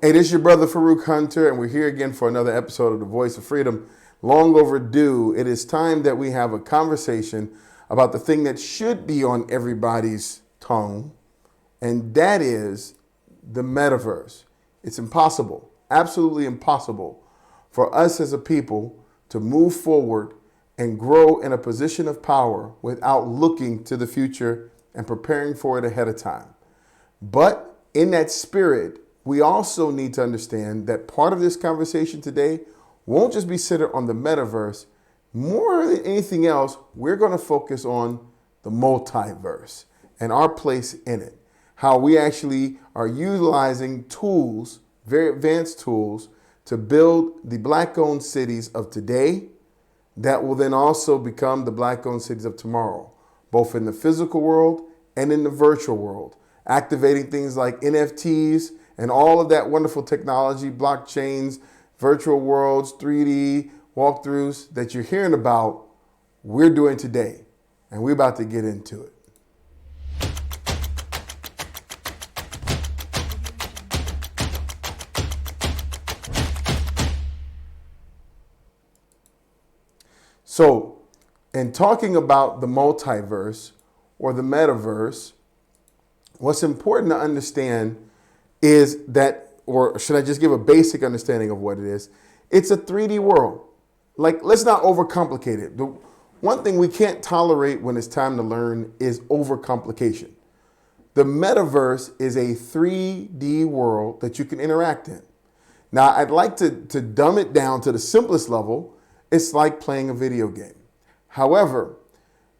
Hey, this is your brother Farouk Hunter, and we're here again for another episode of The Voice of Freedom. Long overdue. It is time that we have a conversation about the thing that should be on everybody's tongue, and that is the metaverse. It's impossible, absolutely impossible, for us as a people to move forward and grow in a position of power without looking to the future and preparing for it ahead of time. But in that spirit, we also need to understand that part of this conversation today won't just be centered on the metaverse. More than anything else, we're going to focus on the multiverse and our place in it. How we actually are utilizing tools, very advanced tools, to build the Black-owned cities of today that will then also become the Black-owned cities of tomorrow, both in the physical world and in the virtual world, activating things like NFTs and all of that wonderful technology, blockchains, virtual worlds, 3D walkthroughs that you're hearing about, we're doing today. And we're about to get into it. So, in talking about the multiverse or the metaverse, what's important to understand is that, or should I just give a basic understanding of what it is? It's a 3D world. Like, let's not overcomplicate it. The one thing we can't tolerate when it's time to learn is overcomplication. The metaverse is a 3D world that you can interact in. Now, I'd like to dumb it down to the simplest level. It's like playing a video game. However,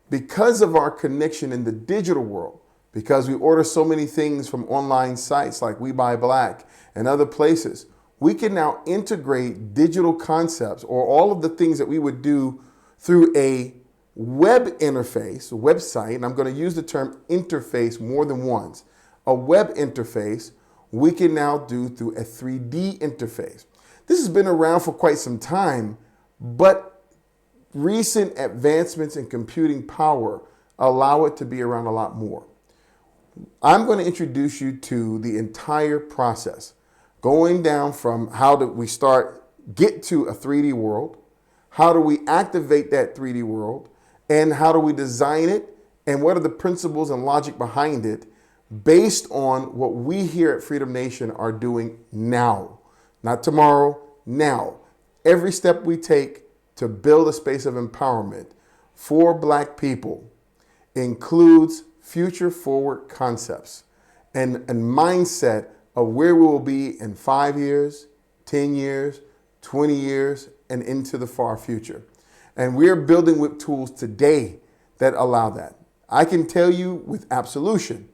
because of our connection in the digital world, because we order so many things from online sites like We Buy Black and other places, we can now integrate digital concepts or all of the things that we would do through a web interface, a website, and I'm going to use the term interface more than once. A web interface we can now do through a 3D interface. This has been around for quite some time, but recent advancements in computing power allow it to be around a lot more. I'm going to introduce you to the entire process, going down from how do we get to a 3D world, how do we activate that 3D world, and how do we design it, and what are the principles and logic behind it based on what we here at Freedom Nation are doing now, not tomorrow, now. Every step we take to build a space of empowerment for Black people includes future forward concepts and mindset of where we will be in 5 years, 10 years, 20 years, and into the far future. And we're building with tools today that allow that. I can tell you with absolution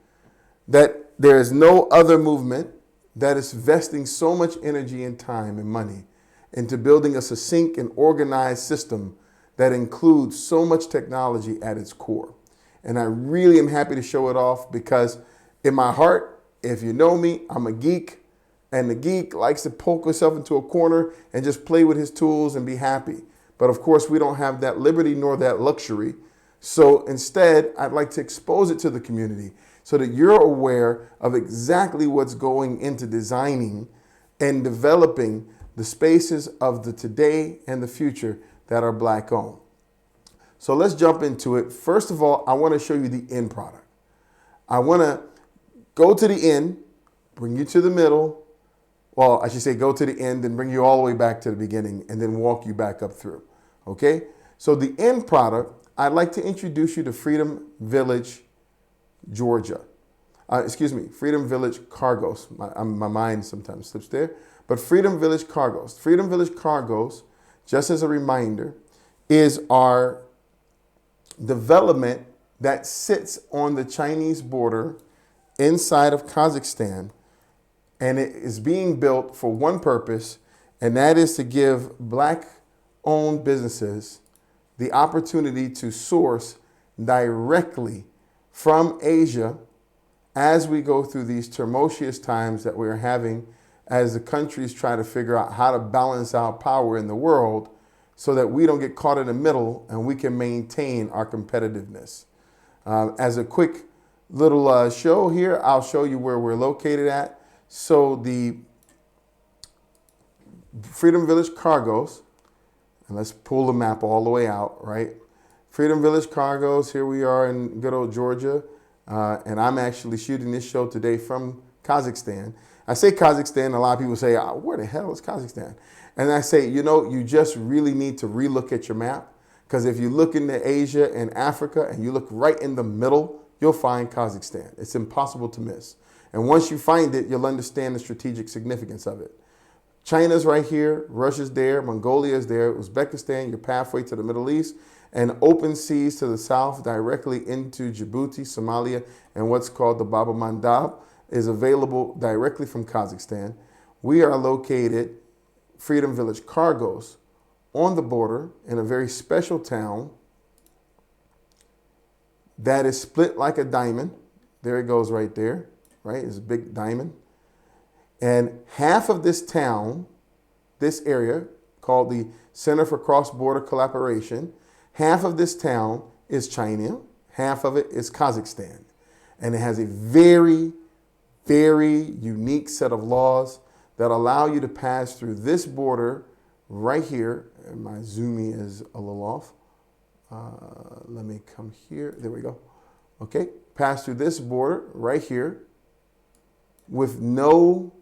that there is no other movement that is investing so much energy and time and money into building a succinct and organized system that includes so much technology at its core. And I really am happy to show it off because in my heart, if you know me, I'm a geek. And the geek likes to poke himself into a corner and just play with his tools and be happy. But of course, we don't have that liberty nor that luxury. So instead, I'd like to expose it to the community so that you're aware of exactly what's going into designing and developing the spaces of the today and the future that are Black owned. So let's jump into it. First of all, I want to show you the end product. I want to go to the end, bring you to the middle. Well, I should say go to the end and bring you all the way back to the beginning and then walk you back up through. Okay? So the end product, I'd like to introduce you to Freedom Village, Georgia. Freedom Village Cargos. My mind sometimes slips there. But Freedom Village Cargos. Freedom Village Cargos, just as a reminder, is our development that sits on the Chinese border inside of Kazakhstan, and it is being built for one purpose, and that is to give Black-owned businesses the opportunity to source directly from Asia as we go through these tumultuous times that we're having as the countries try to figure out how to balance out power in the world so that we don't get caught in the middle and we can maintain our competitiveness. As a quick little show here, I'll show you where we're located at. So the Freedom Village Cargos, and let's pull the map all the way out, right? Freedom Village Cargos, here we are in good old Georgia, and I'm actually shooting this show today from Kazakhstan. I say Kazakhstan, a lot of people say, where the hell is Kazakhstan? And I say, you just really need to relook at your map, because if you look into Asia and Africa and you look right in the middle, you'll find Kazakhstan. It's impossible to miss. And once you find it, you'll understand the strategic significance of it. China's right here, Russia's there, Mongolia is there, Uzbekistan, your pathway to the Middle East, and open seas to the south directly into Djibouti, Somalia, and what's called the Bab el Mandab is available directly from Kazakhstan. We are located, Freedom Village Cargos, on the border in a very special town that is split like a diamond. There it goes right there, right? It's a big diamond. And half of this town, this area called the Center for Cross-Border Collaboration, half of this town is China, half of it is Kazakhstan. And it has a very, very unique set of laws that allow you to pass through this border right here. And my zooming is a little off. Let me come here. There we go. Okay, pass through this border right here with no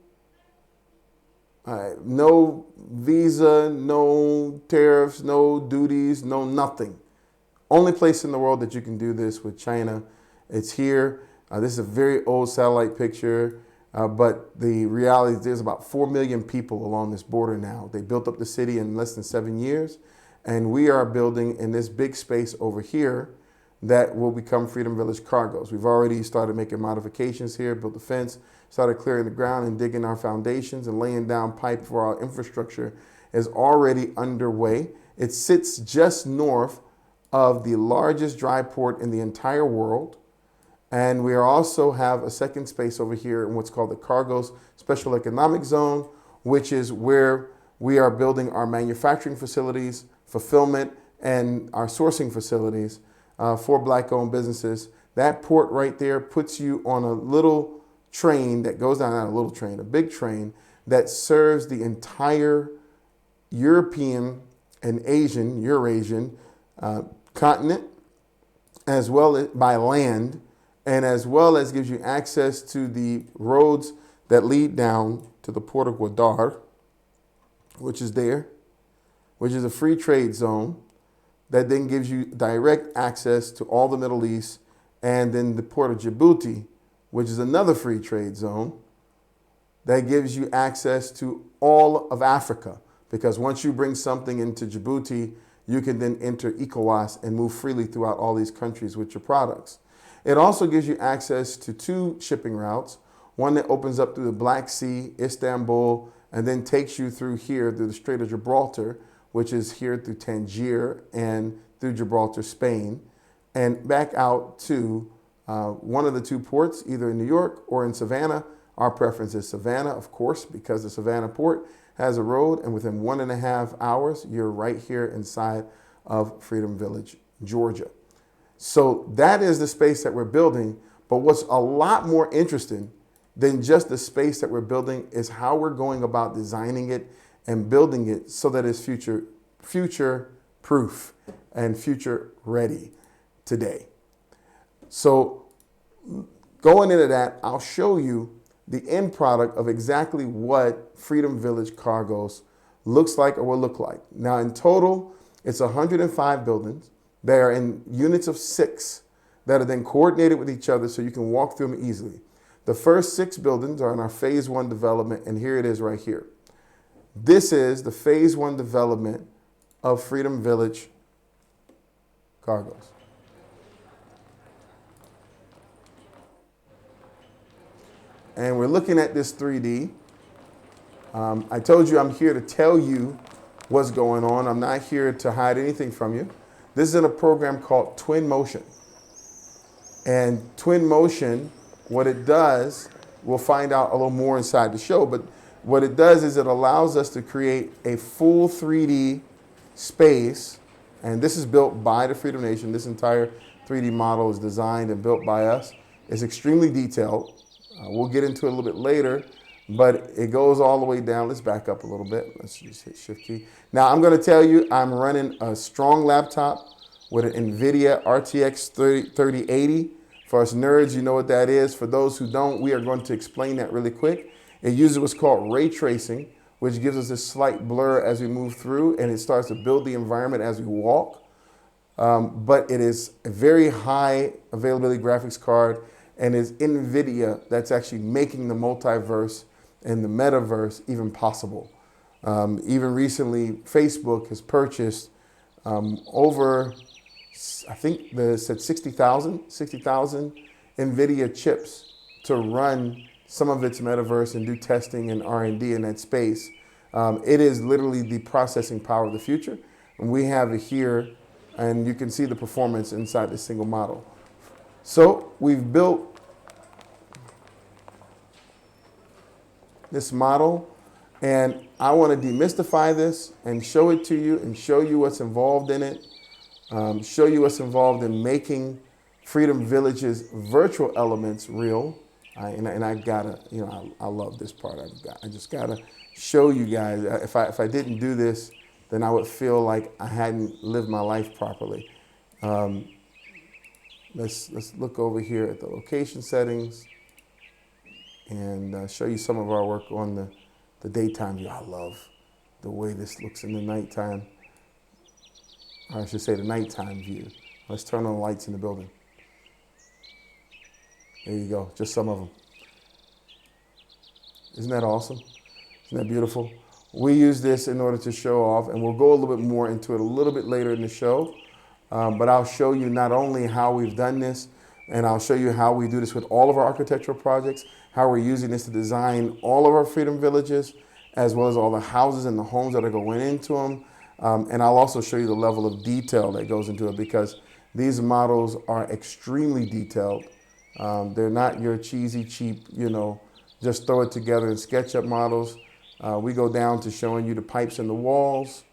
visa, no tariffs, no duties, no nothing. Only place in the world that you can do this with China. It's here. This is a very old satellite picture, but the reality is there's about 4 million people along this border now. They built up the city in less than 7 years, and we are building in this big space over here that will become Freedom Village Cargos. We've already started making modifications here, built the fence, started clearing the ground and digging our foundations and laying down pipe for our infrastructure is already underway. It sits just north of the largest dry port in the entire world. And we also have a second space over here in what's called the Cargos Special Economic Zone, which is where we are building our manufacturing facilities, fulfillment, and our sourcing facilities for Black-owned businesses. That port right there puts you on a little train that goes down, not a little train, a big train that serves the entire European and Eurasian continent, as well as by land, and as well as gives you access to the roads that lead down to the Port of Gwadar, which is there, which is a free trade zone that then gives you direct access to all the Middle East, and then the Port of Djibouti, which is another free trade zone that gives you access to all of Africa. Because once you bring something into Djibouti, you can then enter ECOWAS and move freely throughout all these countries with your products. It also gives you access to 2 shipping routes, one that opens up through the Black Sea, Istanbul, and then takes you through here through the Strait of Gibraltar, which is here through Tangier and through Gibraltar, Spain, and back out to one of the 2 ports, either in New York or in Savannah. Our preference is Savannah, of course, because the Savannah port has a road, and within 1.5 hours, you're right here inside of Freedom Village, Georgia. So that is the space that we're building. But what's a lot more interesting than just the space that we're building is how we're going about designing it and building it so that it's future proof and future ready today. So going into that, I'll show you the end product of exactly what Freedom Village Cargos looks like or will look like. Now, in total, it's 105 buildings. They are in units of 6 that are then coordinated with each other so you can walk through them easily. The first 6 buildings are in our phase 1 development, and here it is right here. This is the phase 1 development of Freedom Village Cargos. And we're looking at this 3D. I told you I'm here to tell you what's going on. I'm not here to hide anything from you. This is in a program called Twin Motion. And Twin Motion, what it does, we'll find out a little more inside the show, but what it does is it allows us to create a full 3D space. And this is built by the Freedom Nation. This entire 3D model is designed and built by us. It's extremely detailed. We'll get into it a little bit later, but it goes all the way down. Let's back up a little bit. Let's just hit Shift key. Now I'm going to tell you I'm running a strong laptop with an NVIDIA RTX 3080. For us nerds, you know what that is. For those who don't, we are going to explain that really quick. It uses what's called ray tracing, which gives us a slight blur as we move through, and it starts to build the environment as we walk. But it is a very high availability graphics card, and it's NVIDIA that's actually making the multiverse and the metaverse even possible. Even recently, Facebook has purchased over, I think they said 60,000 NVIDIA chips to run some of its metaverse and do testing and R&D in that space. It is literally the processing power of the future. And we have it here, and you can see the performance inside this single model. So we've built this model, and I want to demystify this and show it to you and show you what's involved in it, show you what's involved in making Freedom Village's virtual elements real. I gotta, I love this part. I just gotta show you guys. If I didn't do this, then I would feel like I hadn't lived my life properly. Let's look over here at the location settings and show you some of our work on the daytime view. I love the way this looks in the nighttime. Or I should say the nighttime view. Let's turn on the lights in the building. There you go, just some of them. Isn't that awesome? Isn't that beautiful? We use this in order to show off, and we'll go a little bit more into it a little bit later in the show. But I'll show you not only how we've done this, and I'll show you how we do this with all of our architectural projects, how we're using this to design all of our Freedom Villages, as well as all the houses and the homes that are going into them. And I'll also show you the level of detail that goes into it, because these models are extremely detailed. They're not your cheesy, cheap, just throw it together in SketchUp models. We go down to showing you the pipes in the walls.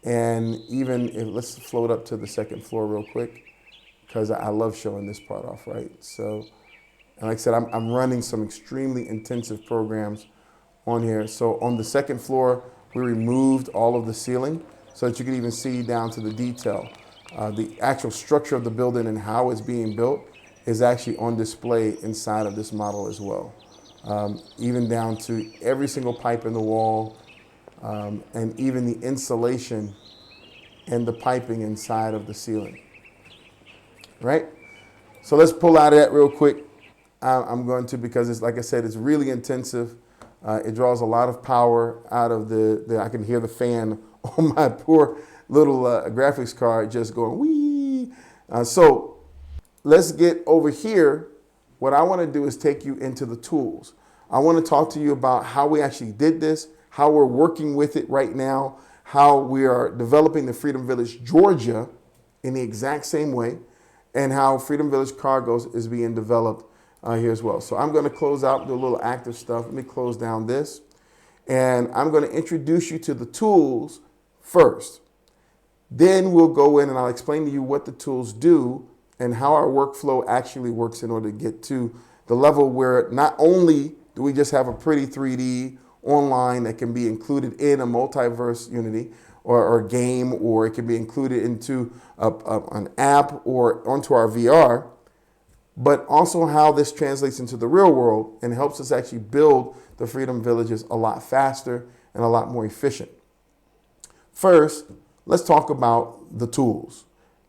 And let's float up to the second floor real quick, because I love showing this part off, right? So, and like I said, I'm running some extremely intensive programs on here. So on the second floor, we removed all of the ceiling so that you can even see down to the detail. The actual structure of the building and how it's being built is actually on display inside of this model as well. Even down to every single pipe in the wall, and even the insulation and the piping inside of the ceiling, right? So let's pull out of that real quick. I'm going to, because it's, like I said, it's really intensive. It draws a lot of power out of I can hear the fan on my poor little graphics card just going wee. So let's get over here. What I want to do is take you into the tools. I want to talk to you about how we actually did this, how we're working with it right now, how we are developing the Freedom Village Georgia in the exact same way, and how Freedom Village Cargos is being developed here as well. So I'm going to close out, do a little active stuff. Let me close down this. And I'm going to introduce you to the tools first. Then we'll go in and I'll explain to you what the tools do and how our workflow actually works in order to get to the level where not only do we just have a pretty 3D online that can be included in a multiverse Unity or game, or it can be included into an app or onto our VR, but also how this translates into the real world and helps us actually build the Freedom Villages a lot faster and a lot more efficient. First, let's talk about the tools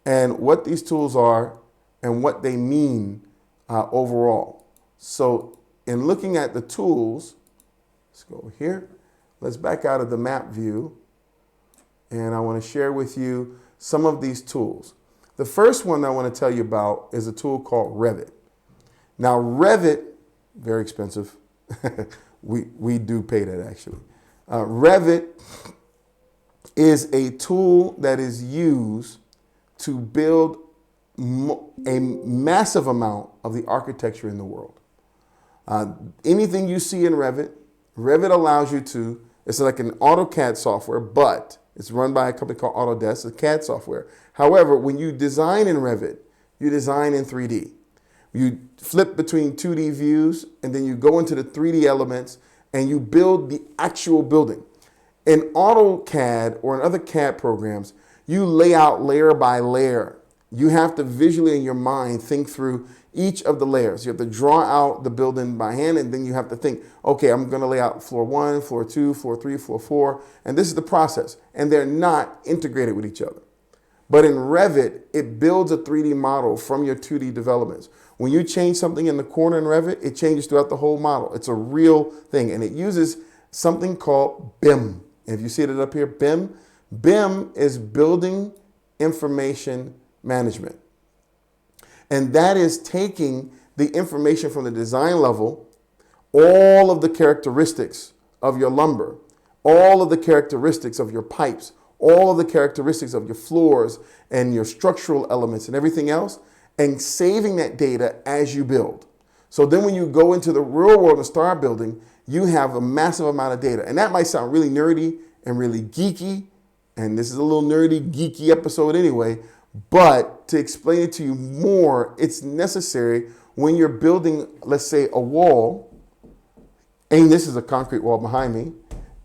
and what these tools are and what they mean overall. So in looking at the tools, let's go over here. Let's back out of the map view. And I want to share with you some of these tools. The first one I want to tell you about is a tool called Revit. Now, Revit, very expensive. we do pay that actually. Revit is a tool that is used to build a massive amount of the architecture in the world. Anything you see in Revit, Revit allows you to, it's like an AutoCAD software, but it's run by a company called Autodesk, it's CAD software. However, when you design in Revit, you design in 3D. You flip between 2D views, and then you go into the 3D elements, and you build the actual building. In AutoCAD or in other CAD programs, you lay out layer by layer. You have to visually in your mind think through each of the layers. You have to draw out the building by hand, and then you have to think, okay, I'm going to lay out floor 1, floor 2, floor 3, floor 4, and this is the process. And they're not integrated with each other. But in Revit, it builds a 3D model from your 2D developments. When you change something in the corner in Revit, it changes throughout the whole model. It's a real thing, and it uses something called BIM. If you see it up here, BIM. BIM is Building Information Management. And that is taking the information from the design level, all of the characteristics of your lumber, all of the characteristics of your pipes, all of the characteristics of your floors and your structural elements and everything else, and saving that data as you build. So then when you go into the real world and start building, you have a massive amount of data. And that might sound really nerdy and really geeky, and this is a little nerdy, geeky episode anyway, but to explain it to you more, it's necessary when you're building, let's say, a wall, and this is a concrete wall behind me,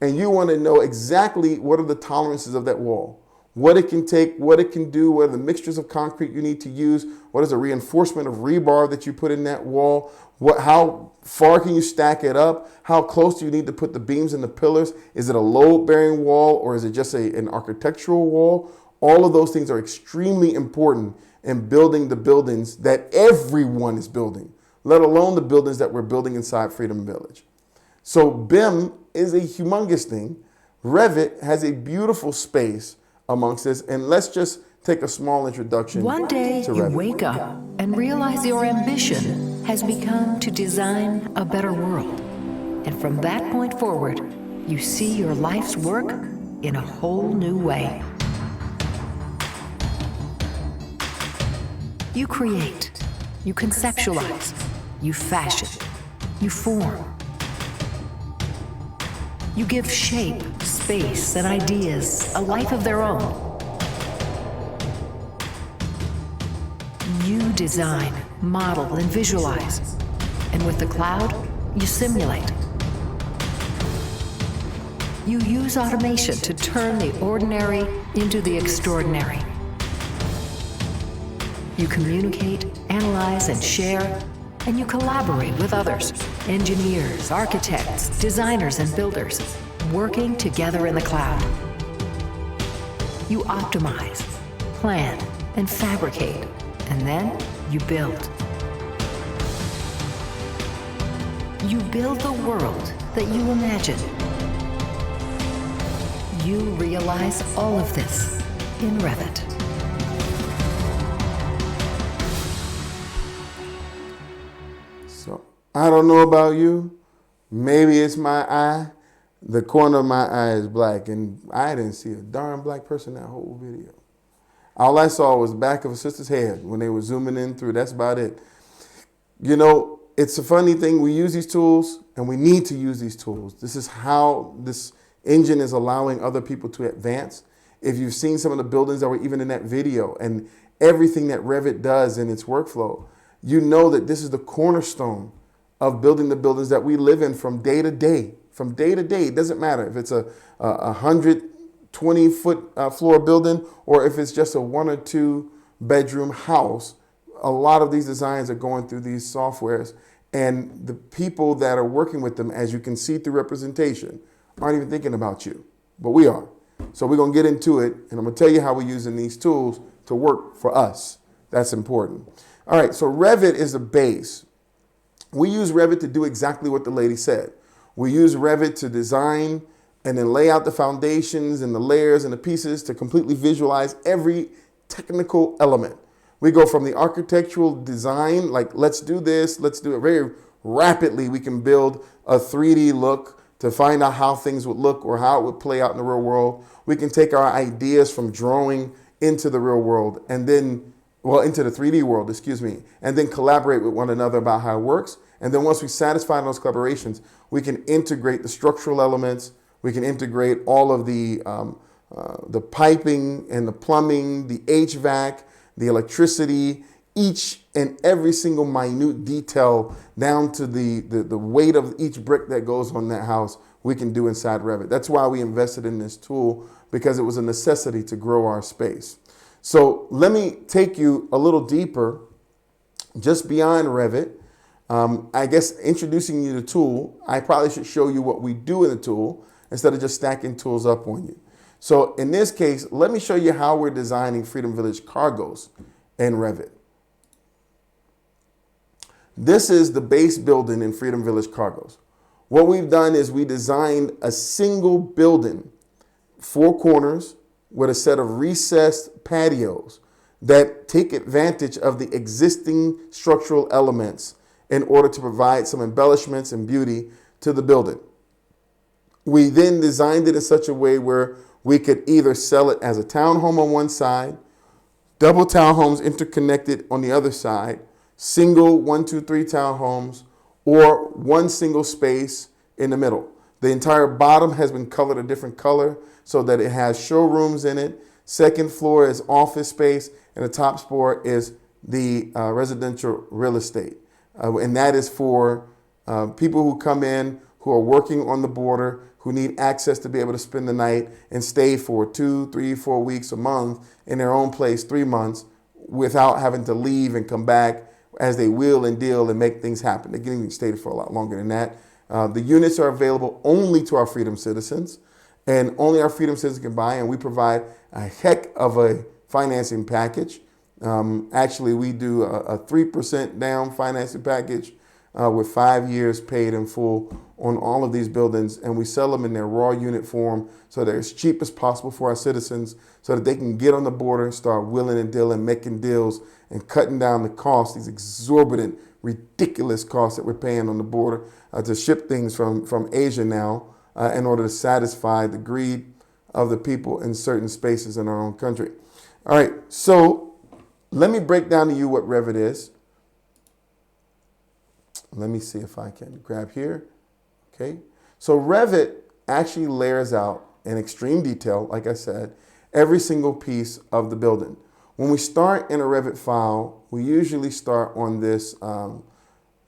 and you want to know exactly what are the tolerances of that wall, what it can take, what it can do, what are the mixtures of concrete you need to use, what is the reinforcement of rebar that you put in that wall, how far can you stack it up, how close do you need to put the beams and the pillars, is it a load-bearing wall or is it just an architectural wall? All of those things are extremely important in building the buildings that everyone is building, let alone the buildings that we're building inside Freedom Village. So BIM is a humongous thing. Revit has a beautiful space amongst this, and let's just take a small introduction to Revit. One day you wake up and realize your ambition has become to design a better world. And from that point forward, you see your life's work in a whole new way. You create, you conceptualize, you fashion, you form. You give shape, space, and ideas a life of their own. You design, model, and visualize. And with the cloud, you simulate. You use automation to turn the ordinary into the extraordinary. You communicate, analyze, and share, and you collaborate with others, engineers, architects, designers, and builders, working together in the cloud. You optimize, plan, and fabricate, and then you build. You build the world that you imagine. You realize all of this in Revit. So I don't know about you. Maybe it's my eye. The corner of my eye is black, and I didn't see a darn black person in that whole video. All I saw was the back of a sister's head when they were zooming in through. That's about it. You know, it's a funny thing. We use these tools, and we need to use these tools. This is how this engine is allowing other people to advance. If you've seen some of the buildings that were even in that video and everything that Revit does in its workflow, you know that this is the cornerstone of building the buildings that we live in from day to day. From day to day, it doesn't matter if it's a 120-foot floor building or if it's just a 1 or 2 bedroom house. A lot of these designs are going through these softwares, and the people that are working with them, as you can see through representation, aren't even thinking about you, but we are. So we're going to get into it, and I'm going to tell you how we're using these tools to work for us. That's important. All right, so Revit is the base. We use Revit to do exactly what the lady said. We use Revit to design and then lay out the foundations and the layers and the pieces to completely visualize every technical element. We go from the architectural design, like let's do this, let's do it very rapidly. We can build a 3D look to find out how things would look or how it would play out in the real world. We can take our ideas from drawing into the real world and then, well, into the 3D world, and then collaborate with one another about how it works. And then once we satisfy those collaborations, we can integrate the structural elements. We can integrate all of the piping and the plumbing, the HVAC, the electricity, each and every single minute detail down to the weight of each brick that goes on that house, we can do inside Revit. That's why we invested in this tool, because it was a necessity to grow our space. So let me take you a little deeper, just beyond Revit. I guess introducing you to the tool, I probably should show you what we do in the tool instead of just stacking tools up on you. So in this case, let me show you how we're designing Freedom Village cargos in Revit. This is the base building in Freedom Village cargos. What we've done is we designed a single building, 4 corners, with a set of recessed patios that take advantage of the existing structural elements in order to provide some embellishments and beauty to the building. We then designed it in such a way where we could either sell it as a townhome on one side, double townhomes interconnected on the other side, single 1, 2, 3 townhomes, or one single space in the middle. The entire bottom has been colored a different color so that it has showrooms in it. Second floor is office space, and the top floor is the residential real estate. And that is for people who come in, who are working on the border, who need access to be able to spend the night and stay for 2, 3, 4 weeks, a month in their own place, 3 months, without having to leave and come back as they wheel and deal and make things happen. They can even stay for a lot longer than that. The units are available only to our Freedom citizens, and only our Freedom citizens can buy, and we provide a heck of a financing package. Actually, we do a 3% down financing package with 5 years paid in full on all of these buildings, and we sell them in their raw unit form so they're as cheap as possible for our citizens so that they can get on the border and start wheeling and dealing, making deals and cutting down the costs, these exorbitant, ridiculous costs that we're paying on the border to ship things from Asia now in order to satisfy the greed of the people in certain spaces in our own country. All right, so let me break down to you what Revit is. Let me see if I can grab here. Okay, so Revit actually layers out in extreme detail, like I said, every single piece of the building. When we start in a Revit file, we usually start on this, not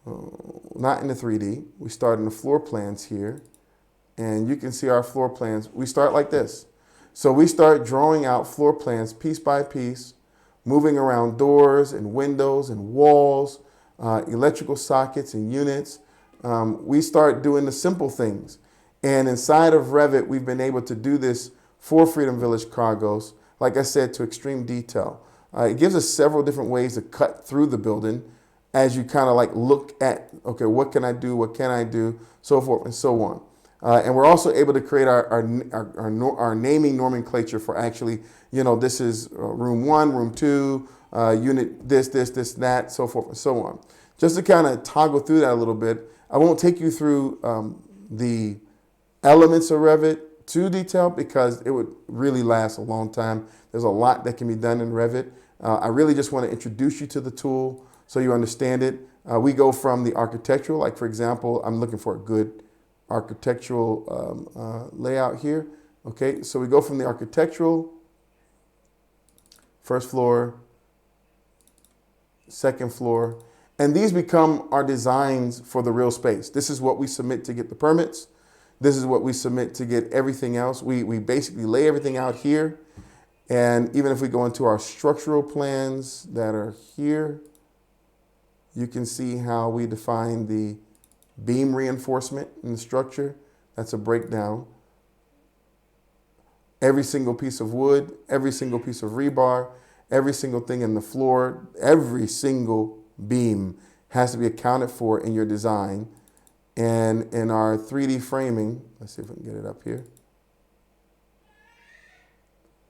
in the 3D. We start in the floor plans here, and you can see our floor plans. We start like this. So we start drawing out floor plans piece by piece, moving around doors and windows and walls, electrical sockets and units. We start doing the simple things. And inside of Revit, we've been able to do this for Freedom Village cargos, like I said, to extreme detail. It gives us several different ways to cut through the building as you kind of like look at, okay, what can I do? What can I do? So forth and so on. And we're also able to create our naming nomenclature for actually, this is room 1, room 2, unit this, that, so forth and so on. Just to kind of toggle through that a little bit, I won't take you through the elements of Revit too detailed because it would really last a long time. There's a lot that can be done in Revit. I really just want to introduce you to the tool so you understand it. We go from the architectural, like for example, I'm looking for a good architectural layout here. Okay, so we go from the architectural, first floor, second floor, and these become our designs for the real space. This is what we submit to get the permits. This is what we submit to get everything else. We basically lay everything out here. And even if we go into our structural plans that are here, you can see how we define the beam reinforcement in the structure. That's a breakdown. Every single piece of wood, every single piece of rebar, every single thing in the floor, every single beam has to be accounted for in your design. And in our 3D framing, let's see if we can get it up here,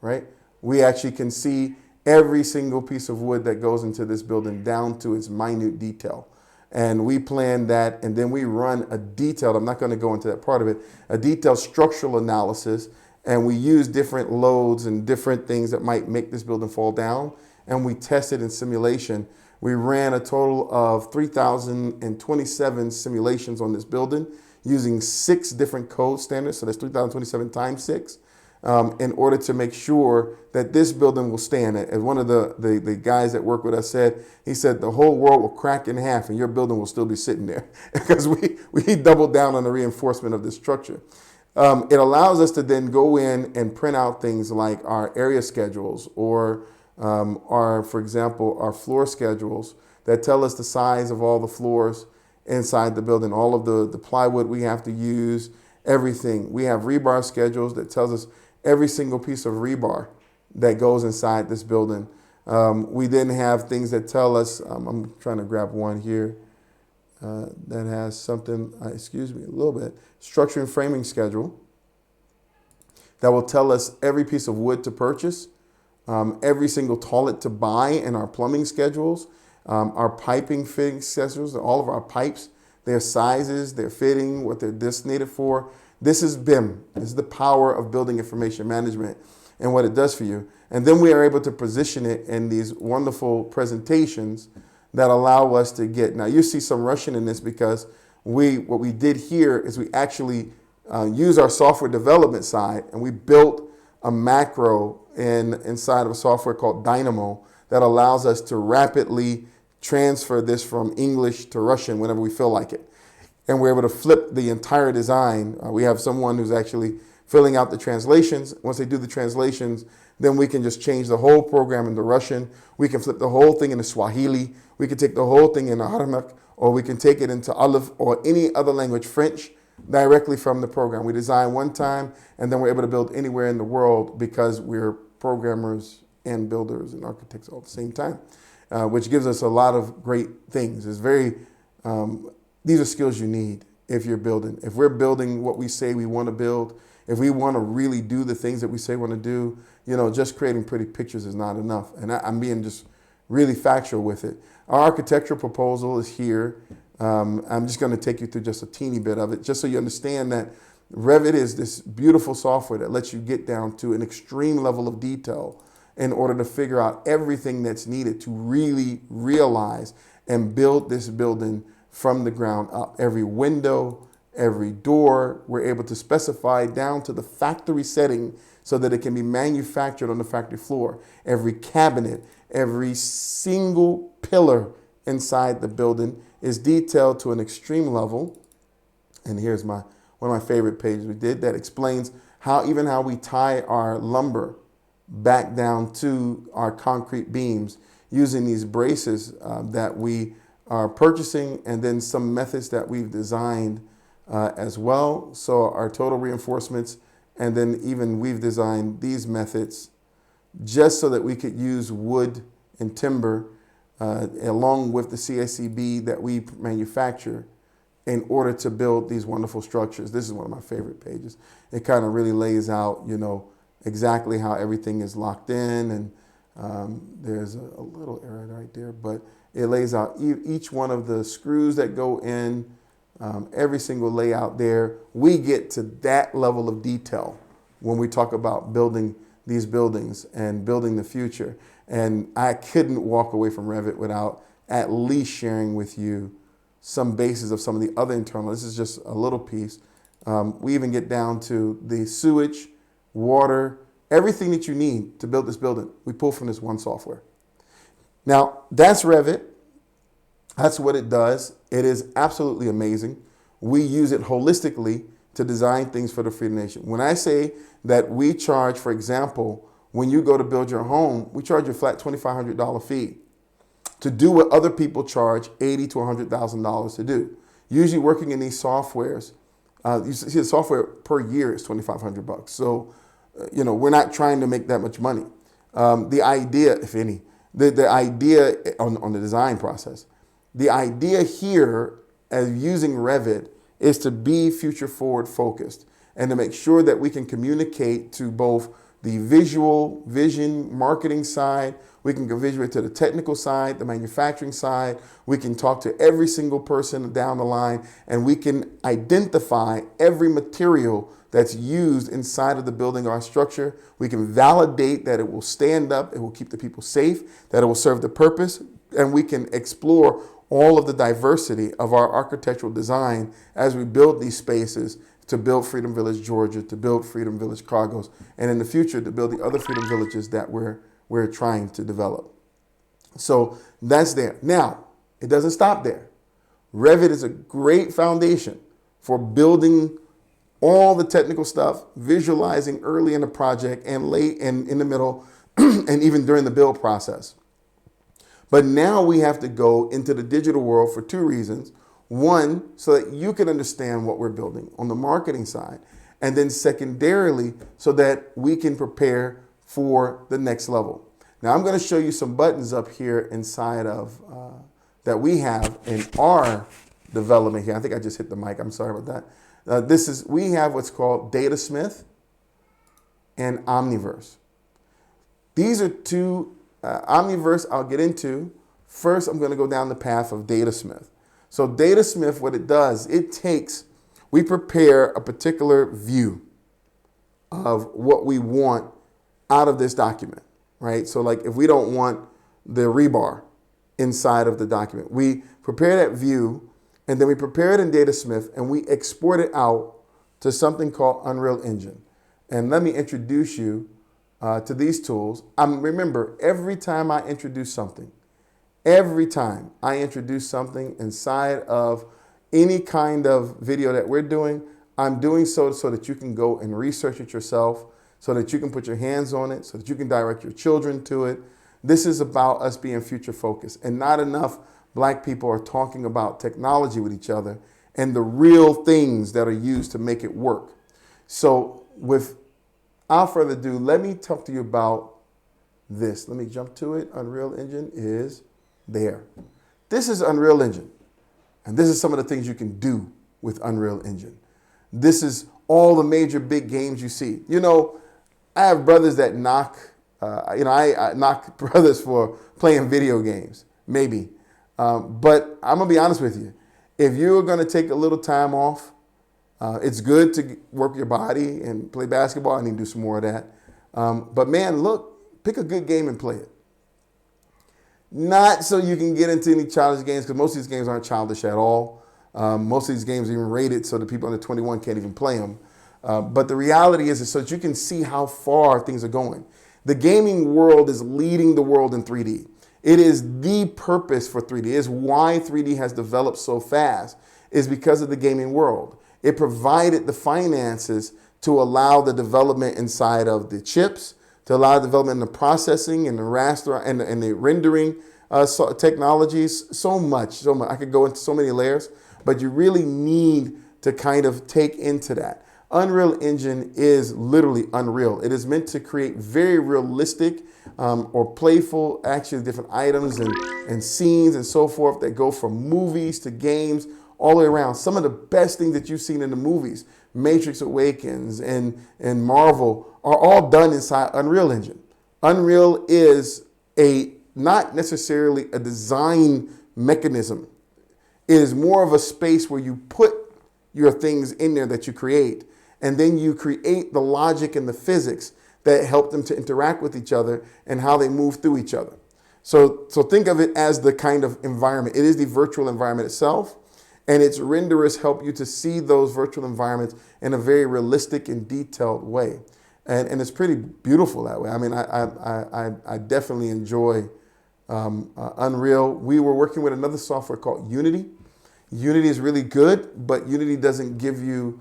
right? We actually can see every single piece of wood that goes into this building down to its minute detail. And we plan that, and then we run a detailed, I'm not going to go into that part of it, a detailed structural analysis, and we use different loads and different things that might make this building fall down, and we test it in simulation. We ran a total of 3,027 simulations on this building using 6 different code standards, so that's 3,027 times 6. in order to make sure that this building will stand. As one of the guys that work with us said, he said the whole world will crack in half and your building will still be sitting there because we doubled down on the reinforcement of this structure. It allows us to then go in and print out things like our area schedules or for example, our floor schedules that tell us the size of all the floors inside the building, all of the plywood we have to use, everything. We have rebar schedules that tells us every single piece of rebar that goes inside this building. We then have things that tell us, I'm trying to grab one here that has something, excuse me, a little bit, structure and framing schedule that will tell us every piece of wood to purchase, every single toilet to buy in our plumbing schedules, our piping fitting schedules, all of our pipes, their sizes, their fitting, what they're designated for. This is BIM. This is the power of building information management and what it does for you. And then we are able to position it in these wonderful presentations that allow us to get. Now you see some Russian in this because what we did here is we actually use our software development side and we built a macro inside of a software called Dynamo that allows us to rapidly transfer this from English to Russian whenever we feel like it. And we're able to flip the entire design. We have someone who's actually filling out the translations. Once they do the translations, then we can just change the whole program into Russian. We can flip the whole thing into Swahili. We can take the whole thing into Aramaic, or we can take it into Aleph or any other language, French, directly from the program. We design one time, and then we're able to build anywhere in the world because we're programmers and builders and architects all at the same time, which gives us a lot of great things. It's very, these are skills you need if you're building. If we're building what we say we want to build, if we want to really do the things that we say we want to do, just creating pretty pictures is not enough. And I'm being just really factual with it. Our architectural proposal is here. I'm just going to take you through just a teeny bit of it, just so you understand that Revit is this beautiful software that lets you get down to an extreme level of detail in order to figure out everything that's needed to really realize and build this building from the ground up. Every window, every door, we're able to specify down to the factory setting so that it can be manufactured on the factory floor. Every cabinet, every single pillar inside the building is detailed to an extreme level. And here's one of my favorite pages we did that explains how we tie our lumber back down to our concrete beams using these braces that we are purchasing, and then some methods that we've designed as well. So our total reinforcements, and then even we've designed these methods just so that we could use wood and timber along with the CSCB that we manufacture in order to build these wonderful structures. This is one of my favorite pages. It kind of really lays out, exactly how everything is locked in, and there's a little error right there, but it lays out each one of the screws that go in, every single layout there. We get to that level of detail when we talk about building these buildings and building the future. And I couldn't walk away from Revit without at least sharing with you some bases of some of the other internal. This is just a little piece. We even get down to the sewage, water, everything that you need to build this building. We pull from this one software. Now, that's Revit. That's what it does. It is absolutely amazing. We use it holistically to design things for the Freedom Nation. When I say that we charge, for example, when you go to build your home, we charge you a flat $2,500 fee to do what other people charge $80,000 to $100,000 to do. Usually working in these softwares, you see the software per year is $2,500. So, we're not trying to make that much money. The idea, if any, the idea on the design process, the idea here as using Revit is to be future forward focused and to make sure that we can communicate to both the visual, vision, marketing side. We can visualize to the technical side, the manufacturing side. We can talk to every single person down the line, and we can identify every material that's used inside of the building or our structure. We can validate that it will stand up, it will keep the people safe, that it will serve the purpose, and we can explore all of the diversity of our architectural design as we build these spaces to build Freedom Village, Georgia, to build Freedom Village, Cargos, and in the future to build the other Freedom Villages that we're trying to develop. So that's there. Now, it doesn't stop there. Revit is a great foundation for building all the technical stuff, visualizing early in the project and late and in the middle, and even during the build process. But now we have to go into the digital world for two reasons. One, so that you can understand what we're building on the marketing side. And then secondarily, so that we can prepare for the next level. Now I'm going to show you some buttons up here inside of that we have in our development here. I think I just hit the mic. I'm sorry about that. We have what's called Datasmith and Omniverse. These are two, Omniverse I'll get into. First, I'm going to go down the path of Datasmith. So Datasmith, what it does, we prepare a particular view of what we want out of this document, right? So like if we don't want the rebar inside of the document, we prepare that view and then we prepare it in Datasmith and we export it out to something called Unreal Engine. And let me introduce you to these tools. Remember, every time I introduce something inside of any kind of video that we're doing, I'm doing so that you can go and research it yourself, so that you can put your hands on it, so that you can direct your children to it. This is about us being future focused, and not enough Black people are talking about technology with each other and the real things that are used to make it work. So without further ado, let me talk to you about this. Let me jump to it. Unreal Engine is there. This is Unreal Engine. And this is some of the things you can do with Unreal Engine. This is all the major big games you see. You know, I have brothers that knock, I knock brothers for playing video games, maybe. But I'm going to be honest with you. If you're going to take a little time off, it's good to work your body and play basketball. I need to do some more of that. But man, look, pick a good game and play it. Not so you can get into any childish games, because most of these games aren't childish at all. Most of these games are even rated so that people under 21 can't even play them. But the reality is so that you can see how far things are going. The gaming world is leading the world in 3D. It is the purpose for 3D. It is why 3D has developed so fast, is because of the gaming world. It provided the finances to allow the development inside of the chips, to allow development in the processing and the raster and the rendering technologies. So much. I could go into so many layers, but you really need to kind of take into that. Unreal Engine is literally unreal. It is meant to create very realistic or playful, actually different items and scenes and so forth that go from movies to games all the way around. Some of the best things that you've seen in the movies, Matrix Awakens and Marvel, are all done inside Unreal Engine. Unreal is not necessarily a design mechanism. It is more of a space where you put your things in there that you create, and then you create the logic and the physics that help them to interact with each other and how they move through each other. So think of it as the kind of environment. It is the virtual environment itself, and its renderers help you to see those virtual environments in a very realistic and detailed way. And it's pretty beautiful that way. I mean, I definitely enjoy Unreal. We were working with another software called Unity. Unity is really good, but Unity doesn't give you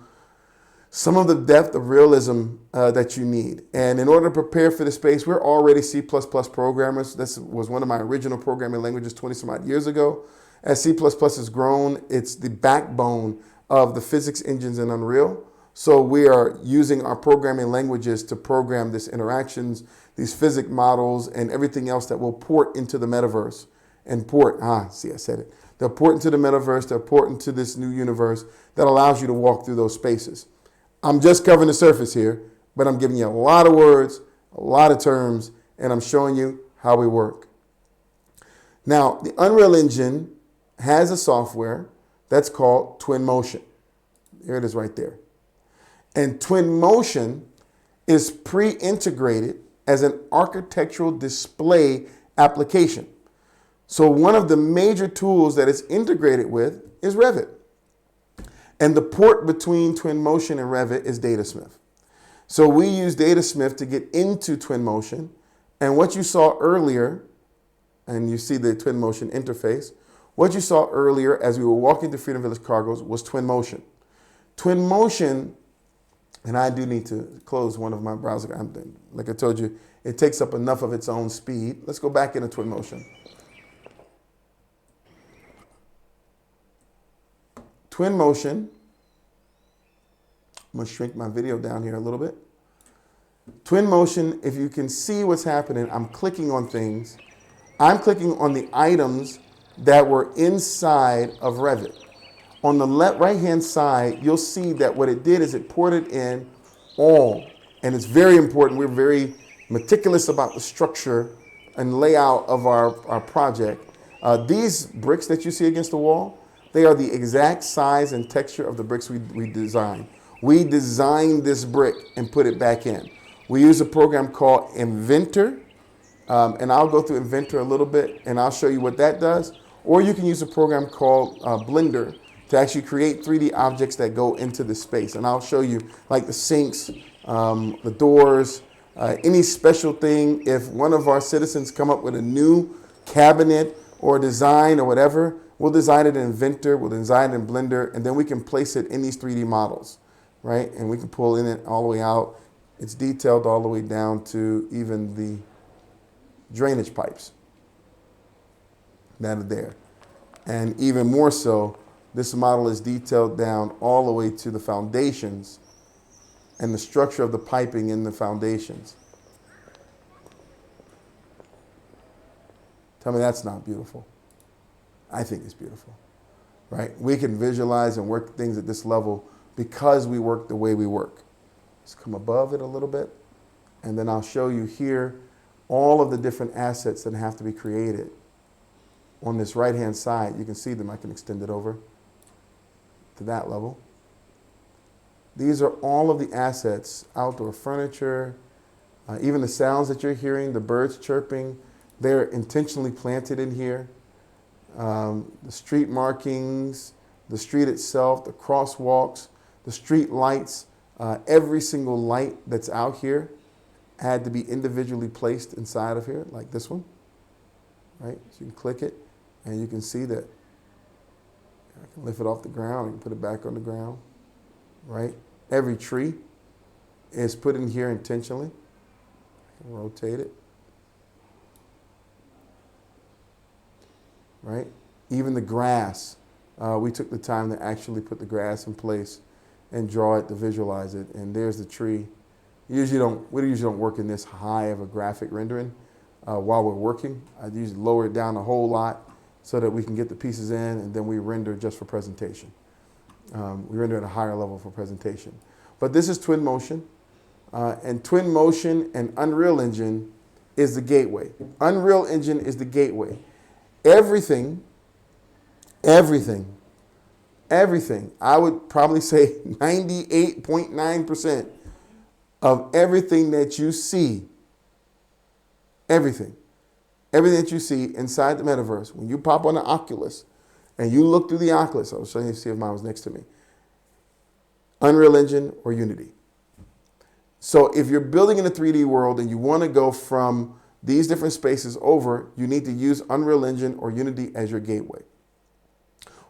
some of the depth of realism that you need. And in order to prepare for the space, we're already C++ programmers. This was one of my original programming languages 20 some odd years ago. As C++ has grown, it's the backbone of the physics engines in Unreal. So we are using our programming languages to program these interactions, these physics models, and everything else that will port into the metaverse and I said it. They'll port into the metaverse, they'll port into this new universe that allows you to walk through those spaces. I'm just covering the surface here, but I'm giving you a lot of words, a lot of terms, and I'm showing you how we work. Now, the Unreal Engine has a software that's called Twinmotion. Here it is right there. And Twinmotion is pre-integrated as an architectural display application. So one of the major tools that it's integrated with is Revit. And the port between Twinmotion and Revit is Datasmith. So we use Datasmith to get into Twinmotion. And what you saw earlier, and you see the Twinmotion interface, what you saw earlier as we were walking through Freedom Village Cargoes was Twinmotion. Twinmotion, and I do need to close one of my browsers. Like I told you, it takes up enough of its own speed. Let's go back into Twinmotion. Twinmotion, I'm going to shrink my video down here a little bit. Twinmotion, if you can see what's happening, I'm clicking on things. I'm clicking on the items that were inside of Revit. On the right-hand side, you'll see that what it did is it ported in all, and it's very important. We're very meticulous about the structure and layout of our project. These bricks that you see against the wall, they are the exact size and texture of the bricks we designed. We designed this brick and put it back in. We use a program called Inventor, and I'll go through Inventor a little bit, and I'll show you what that does. Or you can use a program called Blender to actually create 3D objects that go into the space. And I'll show you like the sinks, the doors, any special thing. If one of our citizens come up with a new cabinet or design or whatever, we'll design it in Inventor, we'll design it in Blender, and then we can place it in these 3D models, right? And we can pull in it all the way out. It's detailed all the way down to even the drainage pipes that are there. And even more so, this model is detailed down all the way to the foundations and the structure of the piping in the foundations. Tell me that's not beautiful. I think it's beautiful, right? We can visualize and work things at this level because we work the way we work. Let's come above it a little bit, and then I'll show you here all of the different assets that have to be created. On this right-hand side, you can see them. I can extend it over to that level. These are all of the assets, outdoor furniture, even the sounds that you're hearing, the birds chirping, they're intentionally planted in here. The street markings, the street itself, the crosswalks, the street lights, every single light that's out here had to be individually placed inside of here, like this one, right? So you can click it, and you can see that I can lift it off the ground and put it back on the ground, right? Every tree is put in here intentionally. I can rotate it, right? Even the grass, we took the time to actually put the grass in place and draw it to visualize it. And there's the tree. We usually don't work in this high of a graphic rendering while we're working. I usually lower it down a whole lot so that we can get the pieces in, and then we render just for presentation. We render at a higher level for presentation. But this is Twinmotion, and Twinmotion and Unreal Engine is the gateway. Unreal Engine is the gateway. Everything, I would probably say 98.9% of everything that you see, everything that you see inside the metaverse, when you pop on the Oculus and you look through the Oculus, I'll show you, see if mine was next to me, Unreal Engine or Unity. So if you're building in a 3D world and you want to go from these different spaces over, you need to use Unreal Engine or Unity as your gateway.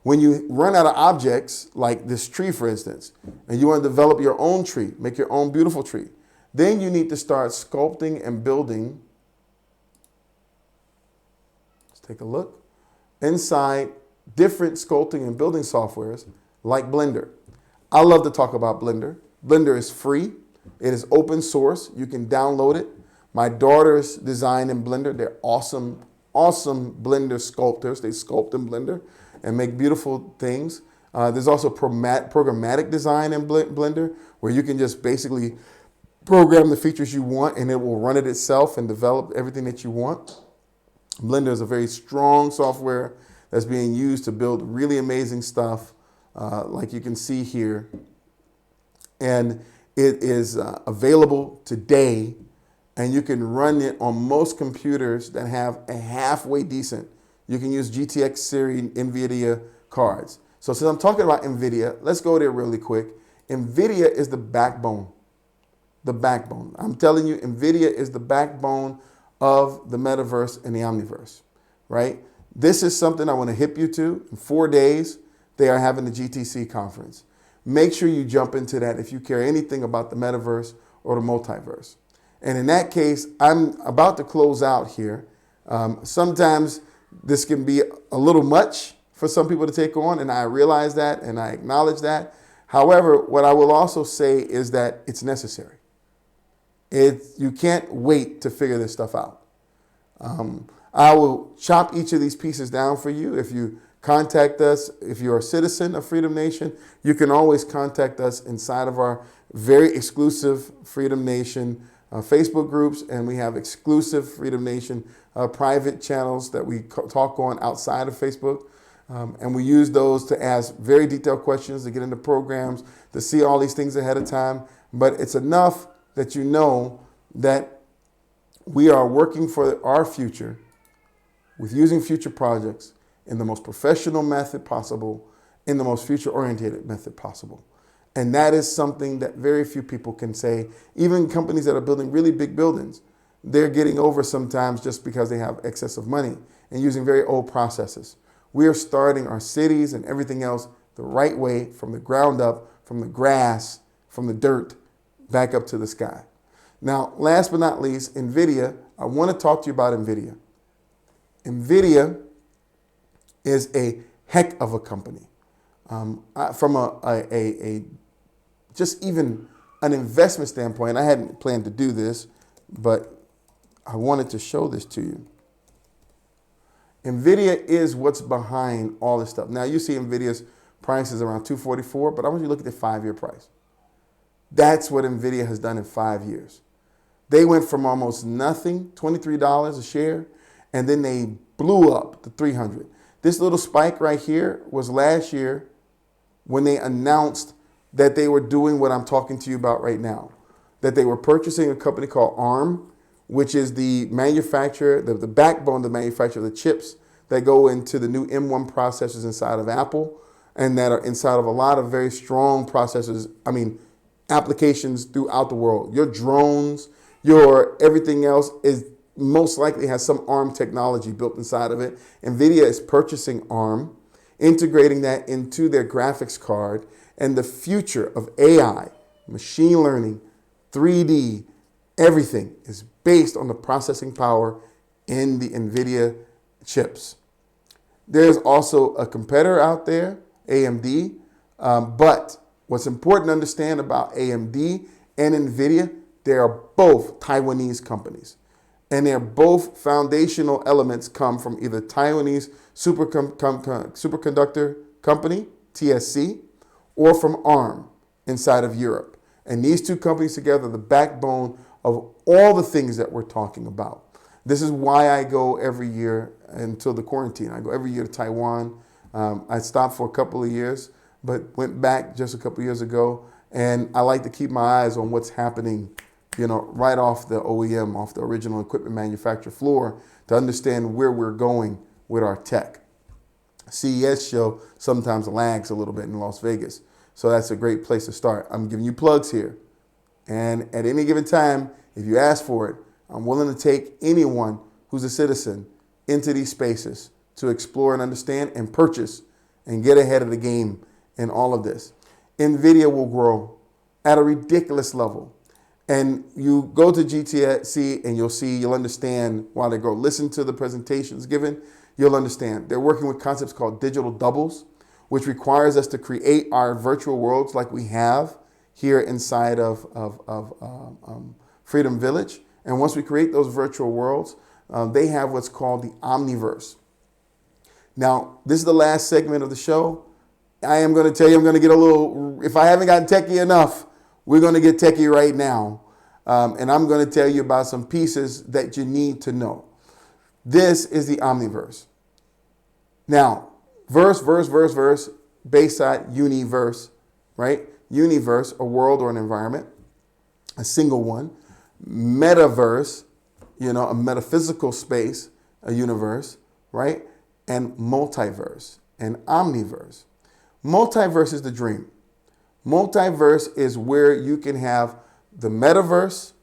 When you run out of objects, like this tree, for instance, and you want to develop your own tree, make your own beautiful tree, then you need to start sculpting and building. Let's take a look. Inside different sculpting and building softwares like Blender. I love to talk about Blender. Blender is free. It is open source. You can download it. My daughters design in Blender. They're awesome, awesome Blender sculptors. They sculpt in Blender and make beautiful things. There's also programmatic design in Blender, where you can just basically program the features you want and it will run it itself and develop everything that you want. Blender is a very strong software that's being used to build really amazing stuff, like you can see here. And it is available today, and you can run it on most computers that have a halfway decent. You can use GTX series NVIDIA cards. So since I'm talking about NVIDIA, let's go there really quick. NVIDIA is the backbone. The backbone. I'm telling you, NVIDIA is the backbone of the Metaverse and the Omniverse, right? This is something I want to hip you to. In 4 days, they are having the GTC conference. Make sure you jump into that if you care anything about the Metaverse or the multiverse. And in that case, I'm about to close out here. Sometimes this can be a little much for some people to take on, and I realize that and I acknowledge that. However, what I will also say is that it's necessary. You can't wait to figure this stuff out. I will chop each of these pieces down for you. If you contact us, if you're a citizen of Freedom Nation, you can always contact us inside of our very exclusive Freedom Nation Facebook groups, and we have exclusive Freedom Nation private channels that we talk on outside of Facebook. And we use those to ask very detailed questions, to get into programs, to see all these things ahead of time. But it's enough that you know that we are working for our future with using future projects in the most professional method possible, in the most future-oriented method possible. And that is something that very few people can say. Even companies that are building really big buildings, they're getting over sometimes just because they have excess of money and using very old processes. We are starting our cities and everything else the right way, from the ground up, from the grass, from the dirt, back up to the sky. Now, last but not least, NVIDIA. I want to talk to you about NVIDIA. NVIDIA is a heck of a company. From just even an investment standpoint, I hadn't planned to do this, but I wanted to show this to you. NVIDIA is what's behind all this stuff. Now, you see NVIDIA's price is around $244, but I want you to look at the 5-year price. That's what NVIDIA has done in 5 years. They went from almost nothing, $23 a share, and then they blew up to $300. This little spike right here was last year when they announced that they were doing what I'm talking to you about right now, that they were purchasing a company called ARM, which is the manufacturer, the backbone of the manufacturer of the chips that go into the new M1 processors inside of Apple and that are inside of a lot of very strong processors, applications throughout the world. Your drones, your everything else is most likely has some ARM technology built inside of it. NVIDIA is purchasing ARM, integrating that into their graphics card, and the future of AI, machine learning, 3D, everything is based on the processing power in the NVIDIA chips. There's also a competitor out there, AMD, but what's important to understand about AMD and NVIDIA, they are both Taiwanese companies. And they're both foundational elements come from either Taiwanese superconductor company, TSC, or from ARM inside of Europe. And these two companies together are the backbone of all the things that we're talking about. This is why I go every year until the quarantine. I go every year to Taiwan. I stopped for a couple of years, but went back just a couple of years ago. And I like to keep my eyes on what's happening, right off the OEM, off the original equipment manufacturer floor, to understand where we're going with our tech. CES show sometimes lags a little bit in Las Vegas, so that's a great place to start. I'm giving you plugs here. And at any given time, if you ask for it, I'm willing to take anyone who's a citizen into these spaces to explore and understand and purchase and get ahead of the game in all of this. NVIDIA will grow at a ridiculous level. And you go to GTC and you'll understand why they grow. Listen to the presentations given, you'll understand. They're working with concepts called digital doubles, which requires us to create our virtual worlds like we have here inside of Freedom Village. And once we create those virtual worlds, they have what's called the Omniverse. Now, this is the last segment of the show. I am going to tell you, I'm going to get a little, if I haven't gotten techie enough, we're going to get techie right now. And I'm going to tell you about some pieces that you need to know. This is the Omniverse. Now, verse, Bayside, universe, right? Universe, a world or an environment, a single one. Metaverse, a metaphysical space, a universe, right? And multiverse and omniverse. Multiverse is the dream. Multiverse is where you can have the metaverse.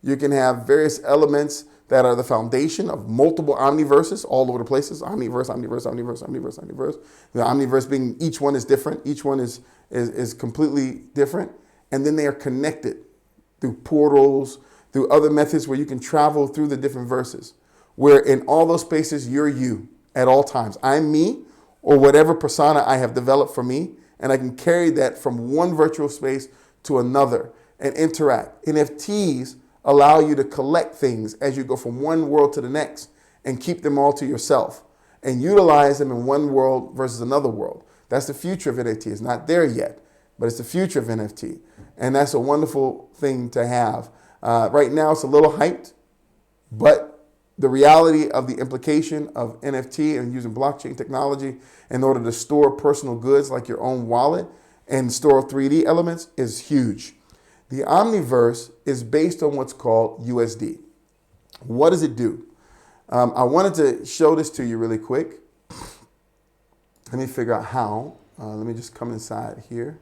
You can have various elements that are the foundation of multiple omniverses all over the places. Omniverse, omniverse, omniverse, omniverse, omniverse. The omniverse being each one is different. Each one is completely different. And then they are connected through portals, through other methods where you can travel through the different verses. Where in all those spaces, you're you at all times. I'm me, or whatever persona I have developed for me, and I can carry that from one virtual space to another and interact. NFTs allow you to collect things as you go from one world to the next and keep them all to yourself and utilize them in one world versus another world. That's the future of NFT. It's not there yet, but it's the future of NFT. And that's a wonderful thing to have. Right now, it's a little hyped, but the reality of the implication of NFT and using blockchain technology in order to store personal goods like your own wallet and store 3D elements is huge. The Omniverse is based on what's called USD. What does it do? I wanted to show this to you really quick. Let me figure out how. Let me just come inside here.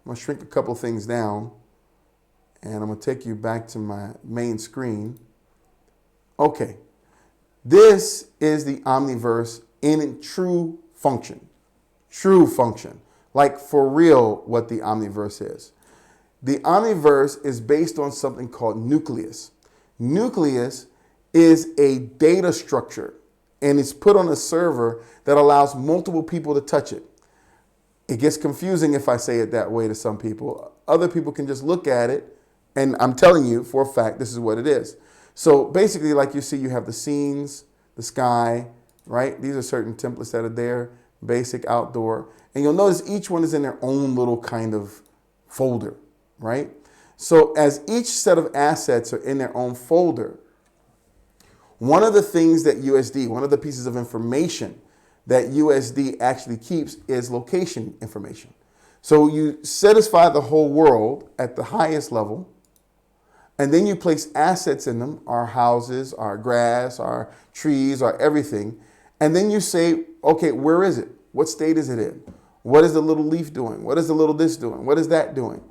I'm going to shrink a couple things down, and I'm going to take you back to my main screen. Okay, this is the Omniverse in true function. True function. Like for real what the Omniverse is. The Omniverse is based on something called Nucleus. Nucleus is a data structure, and it's put on a server that allows multiple people to touch it. It gets confusing if I say it that way to some people. Other people can just look at it, and I'm telling you for a fact this is what it is. So basically, like you see, you have the scenes, the sky, right? These are certain templates that are there, basic, outdoor. And you'll notice each one is in their own little kind of folder, right? So as each set of assets are in their own folder, one of the things that USD, one of the pieces of information that USD actually keeps is location information. So you satisfy the whole world at the highest level, and then you place assets in them, our houses, our grass, our trees, our everything. And then you say, okay, where is it? What state is it in? What is the little leaf doing? What is the little this doing? What is that doing?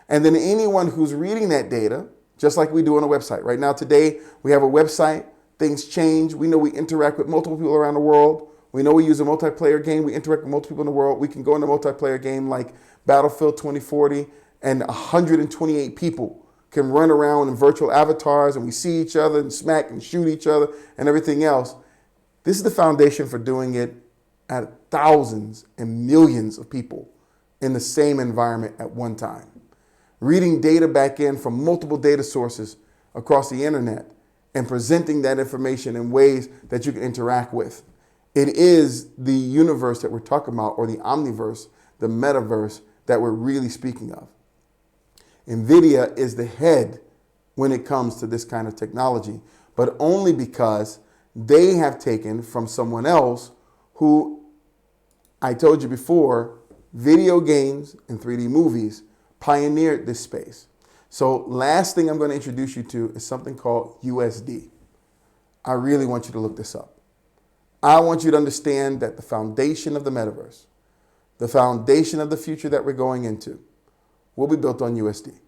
And then anyone who's reading that data, just like we do on a website. Right now, today, we have a website. Things change. We know we interact with multiple people around the world. We know we use a multiplayer game. We interact with multiple people in the world. We can go in a multiplayer game like Battlefield 2040, and 128 people can run around in virtual avatars, and we see each other and smack and shoot each other and everything else. This is the foundation for doing it at thousands and millions of people in the same environment at one time. Reading data back in from multiple data sources across the internet and presenting that information in ways that you can interact with. It is the universe that we're talking about, or the Omniverse, the metaverse that we're really speaking of. NVIDIA is the head when it comes to this kind of technology, but only because they have taken from someone else who, I told you before, video games and 3D movies pioneered this space. So last thing I'm going to introduce you to is something called USD. I really want you to look this up. I want you to understand that the foundation of the metaverse, the foundation of the future that we're going into, will be built on USD.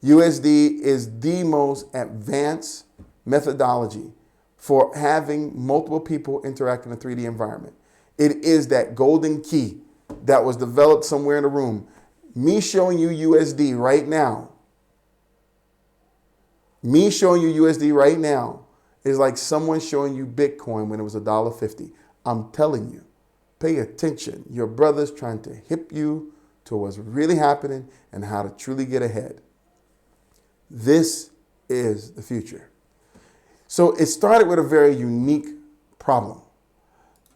USD is the most advanced methodology for having multiple people interact in a 3D environment. It is that golden key that was developed somewhere in the room. Me showing you USD right now, is like someone showing you Bitcoin when it was $1.50. I'm telling you, pay attention. Your brother's trying to hip you to what's really happening and how to truly get ahead. This is the future. So it started with a very unique problem.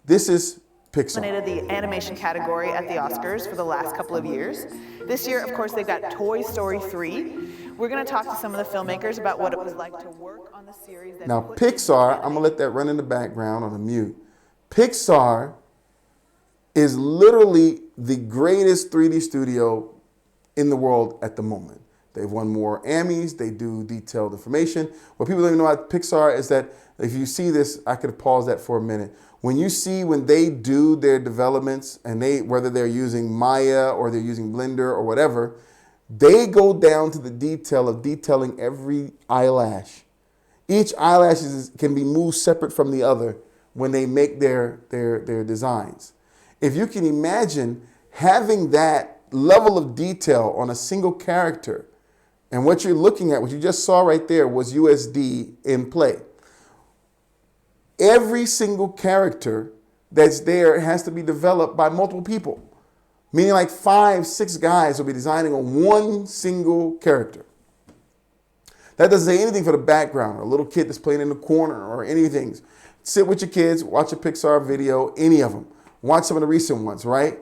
This is Pixar. Dominated the animation category at the Oscars for the last couple of years. This year, of course, they've got Toy Story 3. We're going to talk to some of the filmmakers about what it was like to work on the series. Now, Pixar, I'm going to let that run in the background on a mute. Pixar is literally the greatest 3D studio in the world at the moment. They've won more Emmys. They do detailed information. What people don't even know about Pixar is that if you see this, I could pause that for a minute. When they do their developments, and whether they're using Maya or they're using Blender or whatever, they go down to the detail of detailing every eyelash. Each eyelash can be moved separate from the other when they make their designs. If you can imagine having that level of detail on a single character, and what you're looking at, what you just saw right there was USD in play. Every single character that's there has to be developed by multiple people, meaning like 5, 6 guys will be designing on one single character. That doesn't say anything for the background, or a little kid that's playing in the corner, or anything. Sit with your kids, watch a Pixar video, any of them. Watch some of the recent ones, right?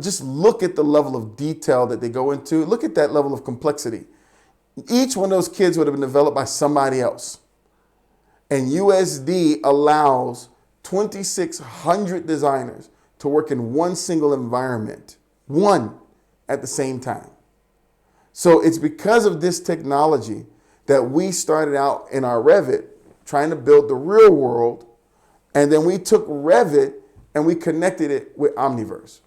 Just look at the level of detail that they go into. Look at that level of complexity. Each one of those kids would have been developed by somebody else. And USD allows 2,600 designers to work in one single environment, one at the same time. So it's because of this technology that we started out in our Revit trying to build the real world, and then we took Revit and we connected it with Omniverse.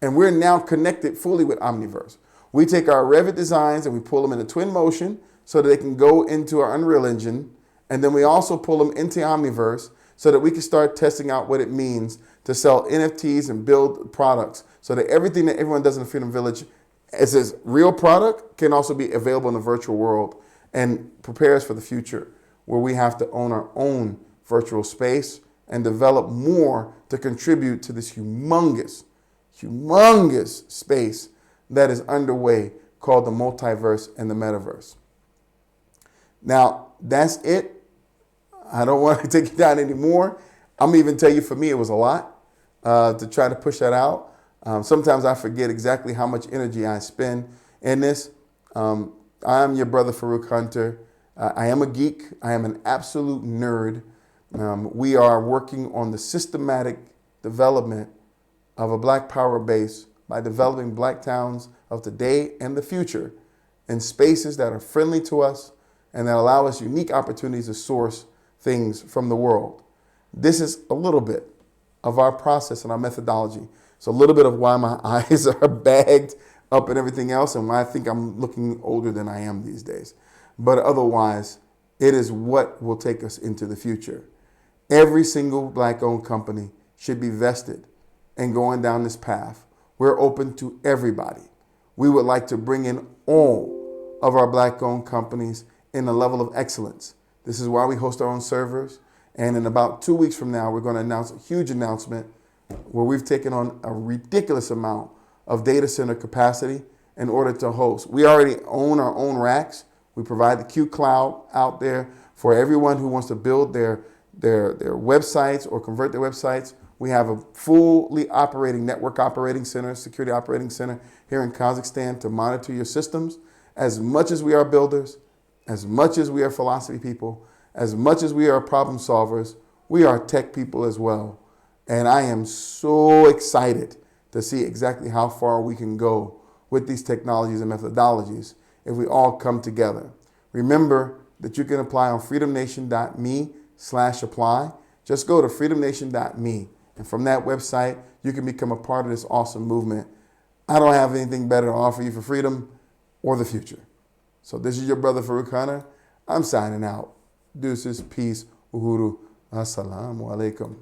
And we're now connected fully with Omniverse. We take our Revit designs and we pull them into Twin Motion so that they can go into our Unreal Engine, and then we also pull them into Omniverse so that we can start testing out what it means to sell NFTs and build products, so that everything that everyone does in the Freedom Village as this real product can also be available in the virtual world, and prepare us for the future where we have to own our own virtual space and develop more to contribute to this humongous space that is underway called the multiverse and the metaverse. Now, that's it. I don't want to take it down anymore. I'm going to even tell you, for me, it was a lot to try to push that out. Sometimes I forget exactly how much energy I spend in this. I'm your brother, Farouk Hunter. I am a geek. I am an absolute nerd. We are working on the systematic development of a Black power base by developing Black towns of today and the future in spaces that are friendly to us and that allow us unique opportunities to source things from the world. This is a little bit of our process and our methodology. It's a little bit of why my eyes are bagged up and everything else, and why I think I'm looking older than I am these days. But otherwise, it is what will take us into the future. Every single Black-owned company should be vested in going down this path. We're open to everybody. We would like to bring in all of our Black-owned companies in a level of excellence. This is why we host our own servers. And in about 2 weeks from now, we're going to announce a huge announcement where we've taken on a ridiculous amount of data center capacity in order to host. We already own our own racks. We provide the Q Cloud out there for everyone who wants to build their websites or convert their websites. We have a fully operating network operating center, security operating center here in Kazakhstan to monitor your systems. As much as we are builders, as much as we are philosophy people, as much as we are problem solvers, we are tech people as well. And I am so excited to see exactly how far we can go with these technologies and methodologies if we all come together. Remember that you can apply on freedomnation.me/apply. Just go to freedomnation.me, and from that website, you can become a part of this awesome movement. I don't have anything better to offer you for freedom or the future. So this is your brother Farouk Hunter. I'm signing out. Deuces, peace, uhuru, assalamu alaikum.